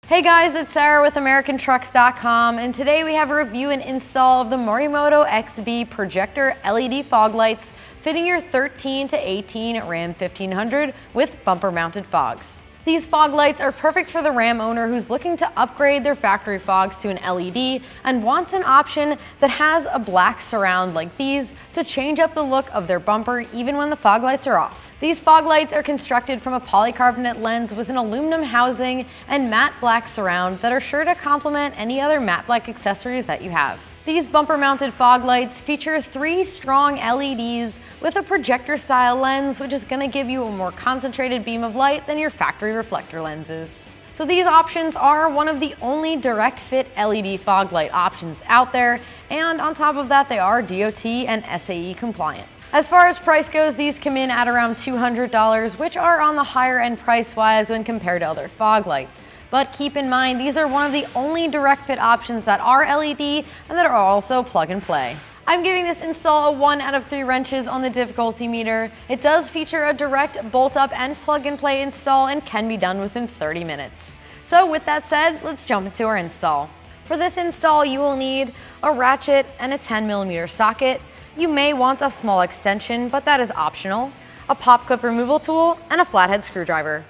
Hey guys, it's Sarah with AmericanTrucks.com, and today we have a review and install of the Morimoto XB Projector LED fog lights fitting your 13 to 18 Ram 1500 with bumper mounted fogs. These fog lights are perfect for the Ram owner who's looking to upgrade their factory fogs to an LED and wants an option that has a black surround like these to change up the look of their bumper even when the fog lights are off. These fog lights are constructed from a polycarbonate lens with an aluminum housing and matte black surround that are sure to complement any other matte black accessories that you have. These bumper mounted fog lights feature 3 strong LEDs with a projector style lens, which is going to give you a more concentrated beam of light than your factory reflector lenses. So these options are one of the only direct fit LED fog light options out there, and on top of that they are DOT and SAE compliant. As far as price goes, these come in at around $200, which are on the higher end price wise when compared to other fog lights. But keep in mind, these are one of the only direct fit options that are LED and that are also plug and play. I'm giving this install a 1 out of 3 wrenches on the difficulty meter. It does feature a direct bolt up and plug and play install and can be done within 30 minutes. So with that said, let's jump into our install. For this install, you will need a ratchet and a 10mm socket. You may want a small extension, but that is optional, a pop clip removal tool, and a flathead screwdriver.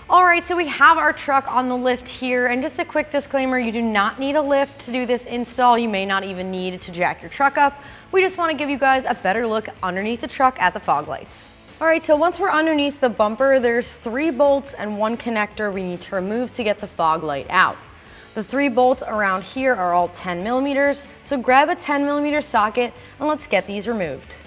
Alright, so we have our truck on the lift here, and just a quick disclaimer, you do not need a lift to do this install. You may not even need to jack your truck up. We just want to give you guys a better look underneath the truck at the fog lights. Alright, so once we're underneath the bumper, there's 3 bolts and 1 connector we need to remove to get the fog light out. The 3 bolts around here are all 10mm, so grab a 10mm socket and let's get these removed.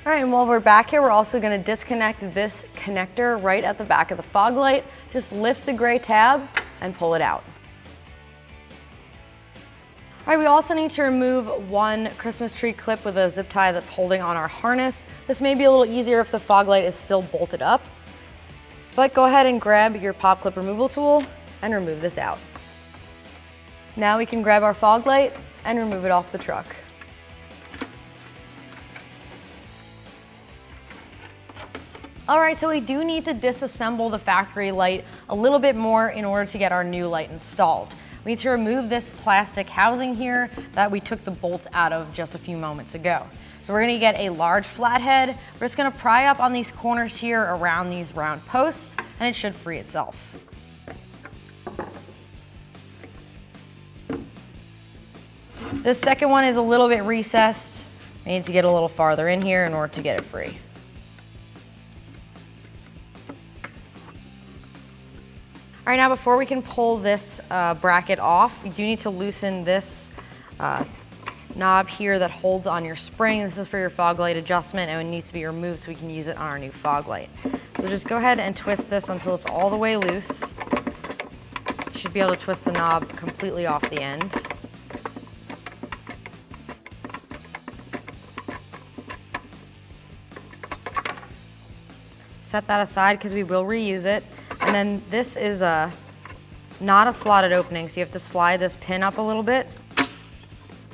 All right, and while we're back here, we're also going to disconnect this connector right at the back of the fog light. Just lift the gray tab and pull it out. All right, we also need to remove 1 Christmas tree clip with a zip tie that's holding on our harness. This may be a little easier if the fog light is still bolted up, but go ahead and grab your pop clip removal tool and remove this out. Now we can grab our fog light and remove it off the truck. Alright, so we do need to disassemble the factory light a little bit more in order to get our new light installed. We need to remove this plastic housing here that we took the bolts out of just a few moments ago. So we're going to get a large flathead. We're just going to pry up on these corners here around these round posts, and it should free itself. This second one is a little bit recessed. We need to get a little farther in here in order to get it free. All right, now before we can pull this bracket off, we do need to loosen this knob here that holds on your spring. This is for your fog light adjustment, and it needs to be removed so we can use it on our new fog light. So just go ahead and twist this until it's all the way loose. You should be able to twist the knob completely off the end. Set that aside because we will reuse it. And then this is not a slotted opening, so you have to slide this pin up a little bit,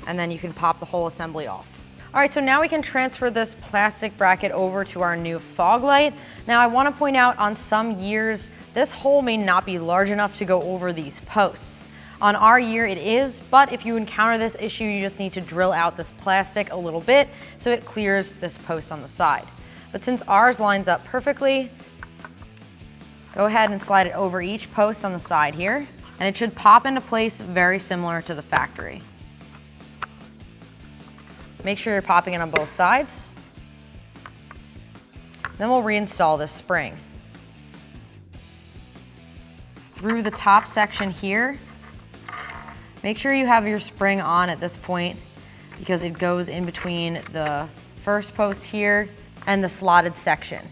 and then you can pop the whole assembly off. All right, so now we can transfer this plastic bracket over to our new fog light. Now I want to point out, on some years, this hole may not be large enough to go over these posts. On our year it is, but if you encounter this issue, you just need to drill out this plastic a little bit so it clears this post on the side. But since ours lines up perfectly, go ahead and slide it over each post on the side here, and it should pop into place very similar to the factory. Make sure you're popping it on both sides. Then we'll reinstall this spring. Through the top section here, make sure you have your spring on at this point because it goes in between the first post here and the slotted section.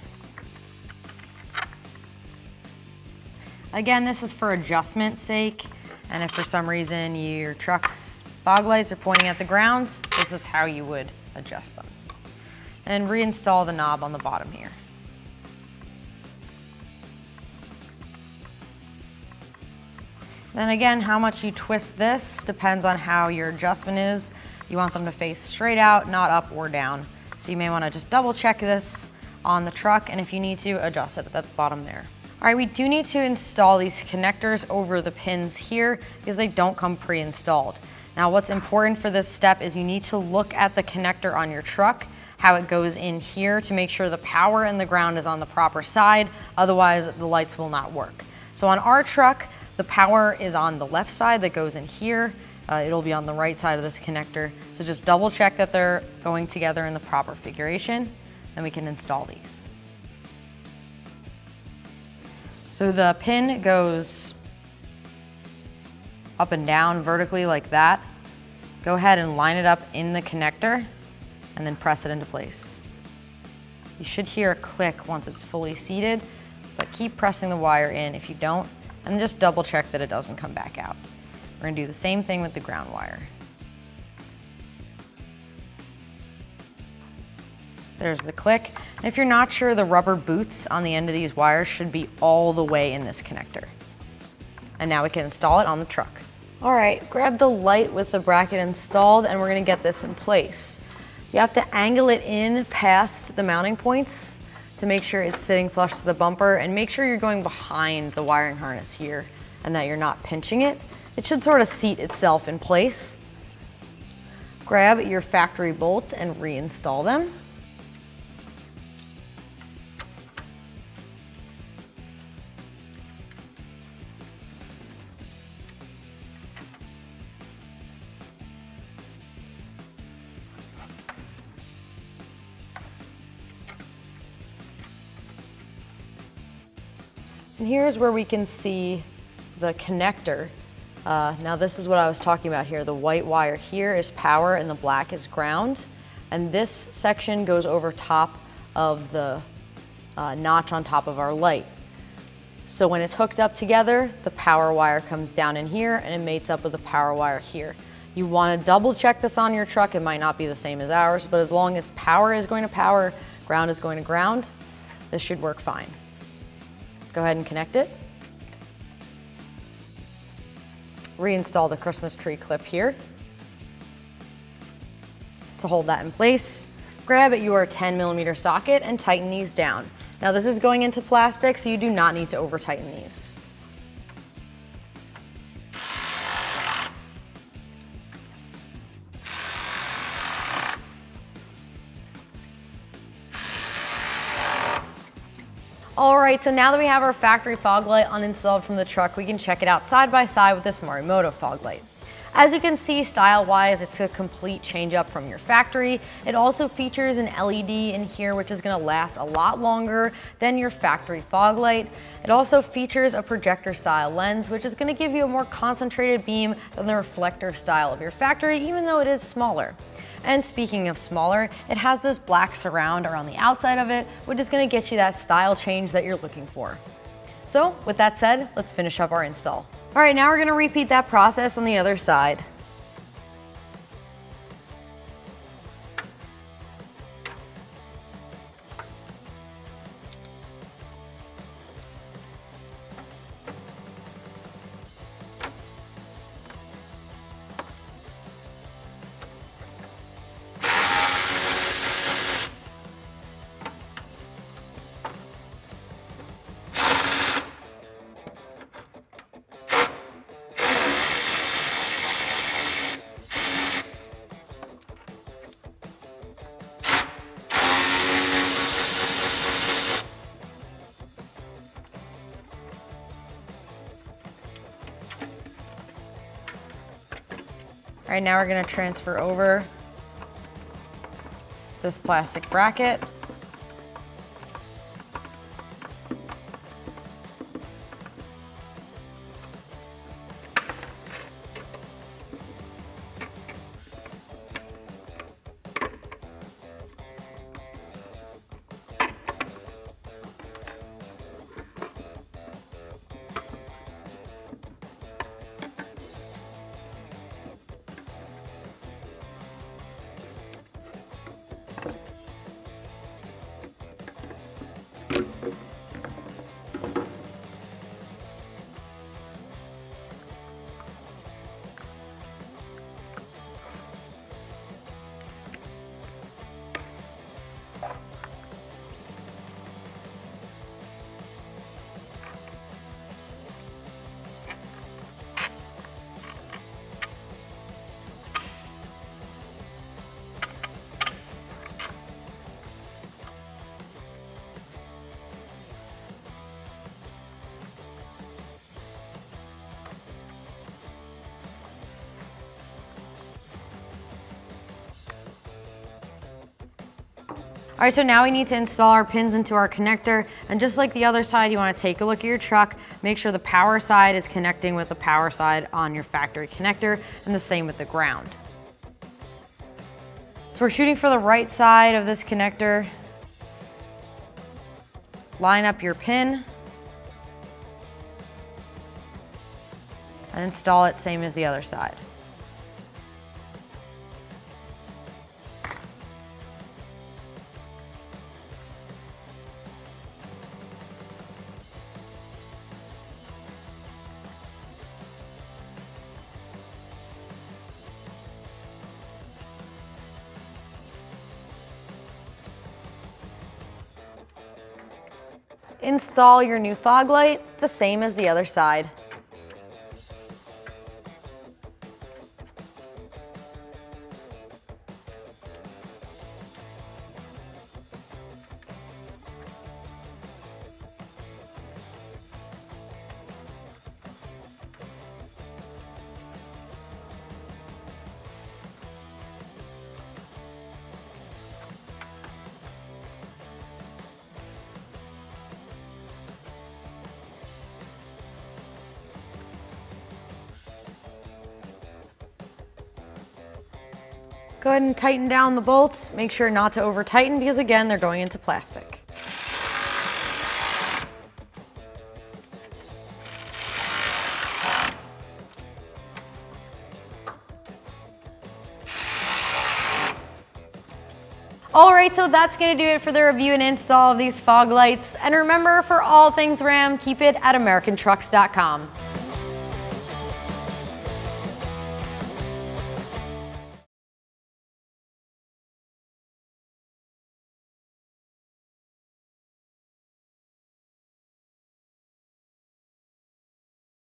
Again, this is for adjustment's sake. And if for some reason your truck's fog lights are pointing at the ground, this is how you would adjust them. And reinstall the knob on the bottom here. Then again, how much you twist this depends on how your adjustment is. You want them to face straight out, not up or down. So you may want to just double check this on the truck, and if you need to, adjust it at the bottom there. All right, we do need to install these connectors over the pins here because they don't come pre-installed. Now what's important for this step is you need to look at the connector on your truck, how it goes in here to make sure the power and the ground is on the proper side, otherwise the lights will not work. So on our truck, the power is on the left side that goes in here. It'll be on the right side of this connector. So just double check that they're going together in the proper configuration, then we can install these. So the pin goes up and down vertically like that. Go ahead and line it up in the connector and then press it into place. You should hear a click once it's fully seated, but keep pressing the wire in if you don't, and just double check that it doesn't come back out. We're gonna do the same thing with the ground wire. There's the click. And if you're not sure, the rubber boots on the end of these wires should be all the way in this connector. And now we can install it on the truck. All right, grab the light with the bracket installed and we're gonna get this in place. You have to angle it in past the mounting points to make sure it's sitting flush to the bumper, and make sure you're going behind the wiring harness here and that you're not pinching it. It should sort of seat itself in place. Grab your factory bolts and reinstall them. And here's where we can see the connector. Now this is what I was talking about here. The white wire here is power and the black is ground. And this section goes over top of the notch on top of our light. So when it's hooked up together, the power wire comes down in here and it mates up with the power wire here. You want to double check this on your truck. It might not be the same as ours, but as long as power is going to power, ground is going to ground, this should work fine. Go ahead and connect it. Reinstall the Christmas tree clip here. To hold that in place, grab your 10mm socket and tighten these down. Now this is going into plastic, so you do not need to over tighten these. All right, so now that we have our factory fog light uninstalled from the truck, we can check it out side by side with this Morimoto fog light. As you can see, style-wise, it's a complete change up from your factory. It also features an LED in here, which is gonna last a lot longer than your factory fog light. It also features a projector style lens, which is gonna give you a more concentrated beam than the reflector style of your factory, even though it is smaller. And speaking of smaller, it has this black surround around the outside of it, which is gonna get you that style change that you're looking for. So with that said, let's finish up our install. All right, now we're gonna repeat that process on the other side. All right, now we're gonna transfer over this plastic bracket. All right, so now we need to install our pins into our connector, and just like the other side, you want to take a look at your truck, make sure the power side is connecting with the power side on your factory connector, and the same with the ground. So we're shooting for the right side of this connector. Line up your pin and install it same as the other side. Install your new fog light the same as the other side. Go ahead and tighten down the bolts. Make sure not to over tighten because again, they're going into plastic. All right, so that's gonna do it for the review and install of these fog lights. And remember, for all things Ram, keep it at AmericanTrucks.com.